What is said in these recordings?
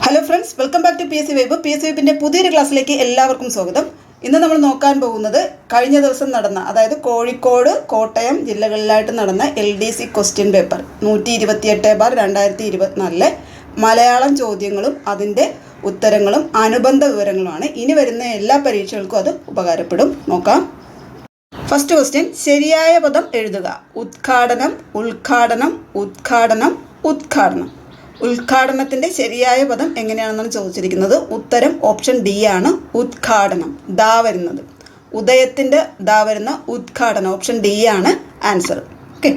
Hello friends, welcome back to P S C web. P S C വെബിൻ്റെ പുതിയൊരു ക്ലാസ്സിലേക്ക് എല്ലാവർക്കും സ്വാഗതം. ഇന്ന് നമ്മൾ നോക്കാൻ പോകുന്നത് കഴിഞ്ഞ ദിവസം നടന്ന, അതായത് കോഴിക്കോട്, കോട്ടയം ജില്ലകളിലായിട്ട് നടന്ന LDC ക്വസ്റ്റ്യൻ പേപ്പർ 128/2024 മലയാളം ചോദ്യങ്ങളും അതിൻ്റെ ഉത്തരങ്ങളും അനുബന്ധ വിവരങ്ങളുമാണ്. ഇനി വരുന്ന എല്ലാ പരീക്ഷകൾക്കും അത് ഉപകാരപ്പെടും. നോക്കാം. ഫസ്റ്റ് ക്വസ്റ്റ്യൻ, ശരിയായ പദം എഴുതുക. ഉദ്ഘാടനം, ഉദ്ഘാടനം, ഉദ്ഘാടനം, ഉദ്ഘാടനം. ഉദ്ഘാടനത്തിൻ്റെ ശരിയായ പദം എങ്ങനെയാണെന്നാണ് ചോദിച്ചിരിക്കുന്നത്. ഉത്തരം ഓപ്ഷൻ ഡി ആണ്, ഉദ്ഘാടനം. ദാ വരുന്നത് ഉദയത്തിൻ്റെ ദാ വരുന്ന ഉദ്ഘാടനം, ഓപ്ഷൻ ഡി ആണ് ആൻസർ. ഓക്കെ,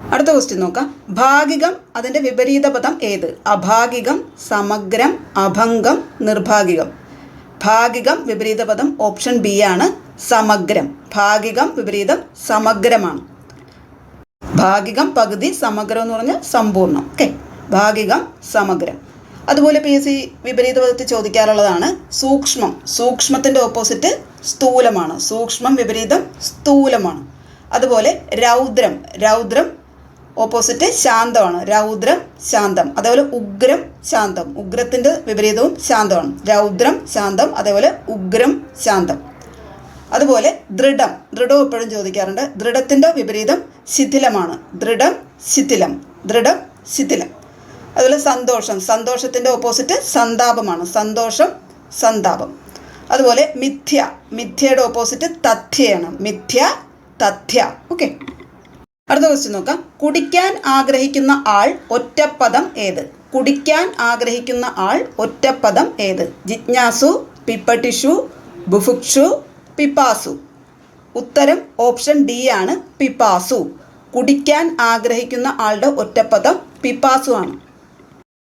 അടുത്ത ക്വസ്റ്റ്യൻ നോക്കാം. ഭാഗികം, അതിൻ്റെ വിപരീത പദം ഏത്? അഭാഗികം, സമഗ്രം, അഭംഗം, നിർഭാഗികം. ഭാഗികം വിപരീത പദം ഓപ്ഷൻ ബി ആണ്, സമഗ്രം. ഭാഗികം വിപരീതം സമഗ്രമാണ്. ഭാഗികം പകുതി, സമഗ്രം എന്ന് പറഞ്ഞാൽ സമ്പൂർണ്ണം. ഓക്കെ, ഭാഗികം സമഗ്രം. അതുപോലെ PSC വിപരീത പദത്തിൽ ചോദിക്കാറുള്ളതാണ് സൂക്ഷ്മം. സൂക്ഷ്മത്തിൻ്റെ ഓപ്പോസിറ്റ് സ്ഥൂലമാണ്. സൂക്ഷ്മം വിപരീതം സ്ഥൂലമാണ്. അതുപോലെ രൗദ്രം, രൗദ്രം ഓപ്പോസിറ്റ് ശാന്തമാണ്. രൗദ്രം ശാന്തം. അതേപോലെ ഉഗ്രം ശാന്തം. ഉഗ്രത്തിൻ്റെ വിപരീതവും ശാന്തമാണ്. രൗദ്രം ശാന്തം, അതേപോലെ ഉഗ്രം ശാന്തം. അതുപോലെ ദൃഢം, ദൃഢം എപ്പോഴും ചോദിക്കാറുണ്ട്. ദൃഢത്തിൻ്റെ വിപരീതം ശിഥിലമാണ്. ദൃഢം ശിഥിലം, ദൃഢം ശിഥിലം. അതുപോലെ സന്തോഷം, സന്തോഷത്തിൻ്റെ ഓപ്പോസിറ്റ് സന്താപമാണ്. സന്തോഷം സന്താപം. അതുപോലെ മിഥ്യ, മിഥ്യയുടെ ഓപ്പോസിറ്റ് തഥ്യയാണ്. മിഥ്യ തഥ്യ. ഓക്കെ, അടുത്ത ക്വസ്റ്റ്യൻ നോക്കാം. കുടിക്കാൻ ആഗ്രഹിക്കുന്ന ആൾ ഒറ്റപ്പദം ഏത്? കുടിക്കാൻ ആഗ്രഹിക്കുന്ന ആൾ ഒറ്റപ്പദം ഏത്? ജിജ്ഞാസു, പിപ്പട്ടിഷു, ബുഭുക്ഷു, പിപ്പാസു. ഉത്തരം ഓപ്ഷൻ ഡി ആണ്, പിപ്പാസു. കുടിക്കാൻ ആഗ്രഹിക്കുന്ന ആളുടെ ഒറ്റപ്പദം പിപ്പാസു ആണ്.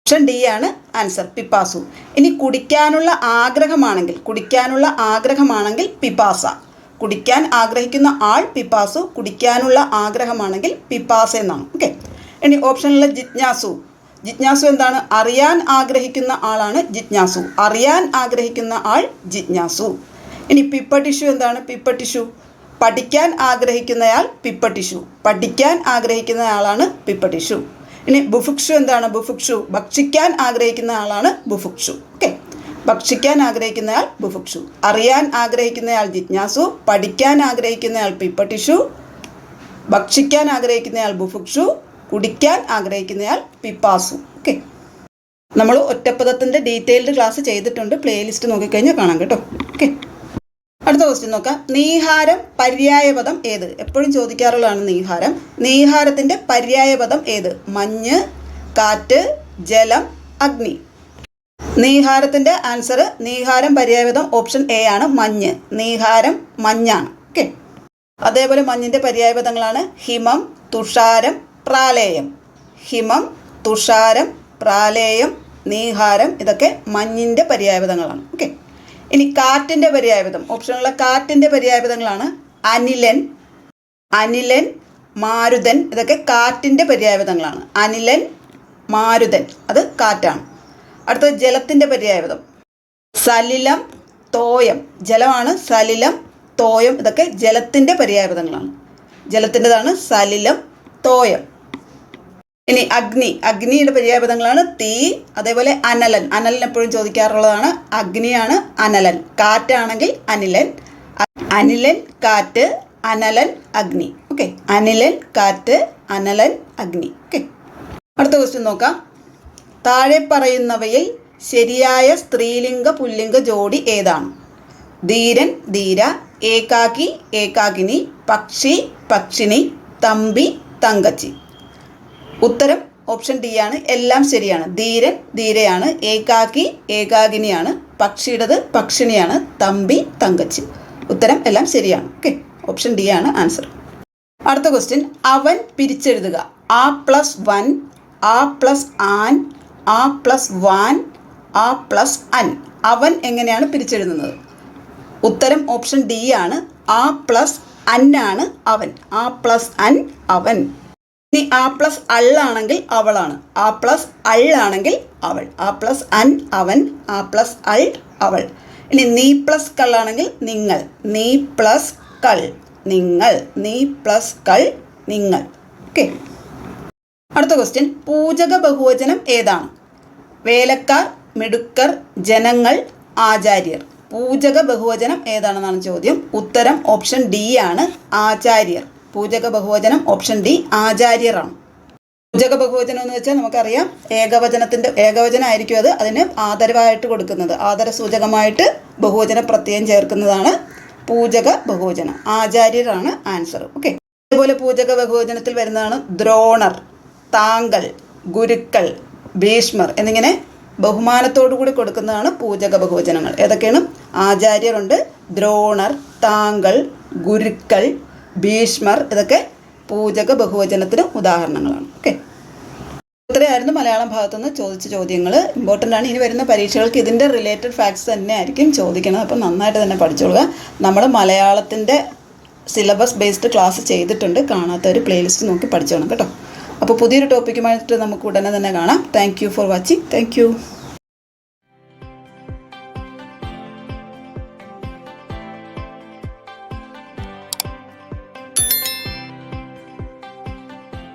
ഓപ്ഷൻ ഡി ആണ് ആൻസർ, പിപ്പാസു. ഇനി കുടിക്കാനുള്ള ആഗ്രഹമാണെങ്കിൽ, കുടിക്കാനുള്ള ആഗ്രഹമാണെങ്കിൽ പിപ്പാസ. കുടിക്കാൻ ആഗ്രഹിക്കുന്ന ആൾ പിപ്പാസു, കുടിക്കാനുള്ള ആഗ്രഹമാണെങ്കിൽ പിപ്പാസ എന്നാണ്. ഓക്കെ, ഇനി ഓപ്ഷനിലുള്ള ജിജ്ഞാസു. ജിജ്ഞാസു എന്താണ്? അറിയാൻ ആഗ്രഹിക്കുന്ന ആളാണ് ജിജ്ഞാസു. അറിയാൻ ആഗ്രഹിക്കുന്ന ആൾ ജിജ്ഞാസു. ഇനി പിപ്പട്ടിഷു എന്താണ്? പിപ്പട്ടിഷു പഠിക്കാൻ ആഗ്രഹിക്കുന്നയാൾ പിപ്പട്ടിഷു. പഠിക്കാൻ ആഗ്രഹിക്കുന്നയാളാണ് പിപ്പട്ടിഷു. ഇനി ബുഭുക്ഷു എന്താണ്? ബുഭുക്ഷു ഭക്ഷിക്കാൻ ആഗ്രഹിക്കുന്ന ആളാണ് ബുഭുക്ഷു. ഓക്കെ, ഭക്ഷിക്കാൻ ആഗ്രഹിക്കുന്നയാൾ ബുഭുക്ഷു. അറിയാൻ ആഗ്രഹിക്കുന്നയാൾ ജിജ്ഞാസു. പഠിക്കാൻ ആഗ്രഹിക്കുന്നയാൾ പിപ്പട്ടിഷു. ഭക്ഷിക്കാൻ ആഗ്രഹിക്കുന്നയാൾ ബുഭുക്ഷു. കുടിക്കാൻ ആഗ്രഹിക്കുന്നയാൾ പിപ്പാസു. ഓക്കെ, നമ്മൾ ഒറ്റപ്പദത്തിൻ്റെ ഡീറ്റെയിൽഡ് ക്ലാസ് ചെയ്തിട്ടുണ്ട്. പ്ലേലിസ്റ്റ് നോക്കിക്കഴിഞ്ഞാൽ കാണാം കേട്ടോ. ഓക്കെ, അടുത്ത ക്വസ്റ്റ്യൻ നോക്കാം. നീഹാരം പര്യായപദം ഏത്? എപ്പോഴും ചോദിക്കാറുള്ളതാണ് നീഹാരം. നീഹാരത്തിൻ്റെ പര്യായപദം ഏത്? മഞ്ഞ്, കാറ്റ്, ജലം, അഗ്നി. നീഹാരത്തിൻ്റെ ആൻസർ, നീഹാരം പര്യായപദം ഓപ്ഷൻ എ ആണ്, മഞ്ഞ്. നീഹാരം മഞ്ഞാണ്. ഓക്കെ, അതേപോലെ മഞ്ഞിൻ്റെ പര്യായപദങ്ങളാണ് ഹിമം, തുഷാരം, പ്രാലേയം. ഹിമം, തുഷാരം, പ്രാലേയം, നീഹാരം, ഇതൊക്കെ മഞ്ഞിൻ്റെ പര്യായപദങ്ങളാണ്. ഓക്കെ, ഇനി കാറ്റിൻ്റെ പര്യായപദം ഓപ്ഷനുള്ള കാറ്റിൻ്റെ പര്യായപദങ്ങളാണ് അനിലൻ, അനിലൻ, മാരുതൻ. ഇതൊക്കെ കാറ്റിൻ്റെ പര്യായപദങ്ങളാണ്. അനിലൻ, മാരുതൻ, അത് കാറ്റാണ്. അടുത്തത് ജലത്തിൻ്റെ പര്യായപദം സലിലം, തോയം. ജലമാണ് സലിലം, തോയം, ഇതൊക്കെ ജലത്തിൻ്റെ പര്യായപദങ്ങളാണ്. ജലത്തിൻ്റെതാണ് സലിലം, തോയം. ഇനി അഗ്നി, അഗ്നിയുടെ പര്യായപദങ്ങളാണ് തീ, അതേപോലെ അനലൻ. അനലൻ എപ്പോഴും ചോദിക്കാറുള്ളതാണ്. അഗ്നിയാണ് അനലൻ. കാറ്റാണെങ്കിൽ അനിലൻ. അനിലൻ കാറ്റ്, അനലൻ അഗ്നി. ഓക്കെ, അനിലൻ കാറ്റ്, അനലൻ അഗ്നി. ഓക്കെ, അടുത്ത ക്വസ്റ്റ്യൻ നോക്കാം. താഴെ പറയുന്നവയിൽ ശരിയായ സ്ത്രീലിംഗ പുല്ലിംഗ ജോഡി ഏതാണ്? ധീരൻ, ധീര, ഏകാക്കി, ഏകാകിനി, പക്ഷി, പക്ഷിണി, തമ്പി, തങ്കച്ചി. ഉത്തരം ഓപ്ഷൻ ഡി ആണ്, എല്ലാം ശരിയാണ്. ധീരൻ ധീരയാണ്, ഏകാക്കി ഏകാകിനിയാണ്, പക്ഷിയുടേത് പക്ഷിണിയാണ്, തമ്പി തങ്കച്ചി. ഉത്തരം എല്ലാം ശരിയാണ്. ഓക്കെ, ഓപ്ഷൻ ഡി ആണ് ആൻസർ. അടുത്ത ക്വസ്റ്റ്യൻ, അവൻ പിരിച്ചെഴുതുക. ആ പ്ലസ് വൻ, ആ പ്ലസ് ആൻ, ആ പ്ലസ് വാൻ, ആ പ്ലസ് അൻ. അവൻ എങ്ങനെയാണ് പിരിച്ചെഴുതുന്നത്? ഉത്തരം ഓപ്ഷൻ ഡി ആണ്, ആ പ്ലസ് അൻ ആണ് അവൻ. ആ പ്ലസ് അൻ അവൻ. ഇനി ആ പ്ലസ് അള്ളാണെങ്കിൽ അവളാണ്. ആ പ്ലസ് അള്ളാണെങ്കിൽ അവൾ. ആ പ്ലസ് അൻ അവൻ, ആ പ്ലസ് അൾ അവൾ. ഇനി നീ പ്ലസ് കള്ളാണെങ്കിൽ നിങ്ങൾ. നീ പ്ലസ് കൾ നിങ്ങൾ. നീ പ്ലസ് കൾ നിങ്ങൾ. ഓക്കെ, അടുത്ത ക്വസ്റ്റ്യൻ, പൂജക ബഹുവചനം ഏതാണ്? വേലക്കാർ, മിടുക്കർ, ജനങ്ങൾ, ആചാര്യർ. പൂജക ബഹുവചനം ഏതാണെന്നാണ് ചോദ്യം. ഉത്തരം ഓപ്ഷൻ ഡി ആണ്, ആചാര്യർ. പൂജക ബഹുവചനം ഓപ്ഷൻ ഡി, ആചാര്യരാണ്. പൂജക ബഹുവചനം എന്ന് വെച്ചാൽ നമുക്കറിയാം ഏകവചനമായിരിക്കും അത്. അതിന് ആദരവായിട്ട് കൊടുക്കുന്നത്, ആദരസൂചകമായിട്ട് ബഹുവചന പ്രത്യയം ചേർക്കുന്നതാണ് പൂജക ബഹുവചനം. ആചാര്യരാണ് ആൻസർ. ഓക്കെ. അതുപോലെ പൂജക ബഹുവചനത്തിൽ വരുന്നതാണ് ദ്രോണർ, താങ്കൾ, ഗുരുക്കൾ, ഭീഷ്മർ എന്നിങ്ങനെ ബഹുമാനത്തോടു കൂടി കൊടുക്കുന്നതാണ് പൂജക ബഹുവചനങ്ങൾ. ഏതൊക്കെയാണ്? ആചാര്യരുണ്ട്, ദ്രോണർ, താങ്കൾ, ഗുരുക്കൾ, ഭീഷ്മർ. ഇതൊക്കെ പൂജക ബഹുവചനത്തിന് ഉദാഹരണങ്ങളാണ്. ഓക്കെ. ഇത്രയായിരുന്നു മലയാളം ഭാഗത്തുനിന്ന് ചോദിച്ച ചോദ്യങ്ങൾ. ഇമ്പോർട്ടൻ്റ് ആണ്. ഇനി വരുന്ന പരീക്ഷകൾക്ക് ഇതിൻ്റെ റിലേറ്റഡ് ഫാക്ട്സ് തന്നെ ആയിരിക്കും ചോദിക്കുന്നത്. അപ്പം നന്നായിട്ട് തന്നെ പഠിച്ചോളുക. നമ്മൾ മലയാളത്തിൻ്റെ സിലബസ് ബേസ്ഡ് ക്ലാസ് ചെയ്തിട്ടുണ്ട്. കാണാത്തവർ പ്ലേലിസ്റ്റ് നോക്കി പഠിച്ചോണം കേട്ടോ. അപ്പോൾ പുതിയൊരു ടോപ്പിക്കുമായിട്ട് നമുക്ക് ഉടനെ തന്നെ കാണാം. Thank you for watching. Thank you.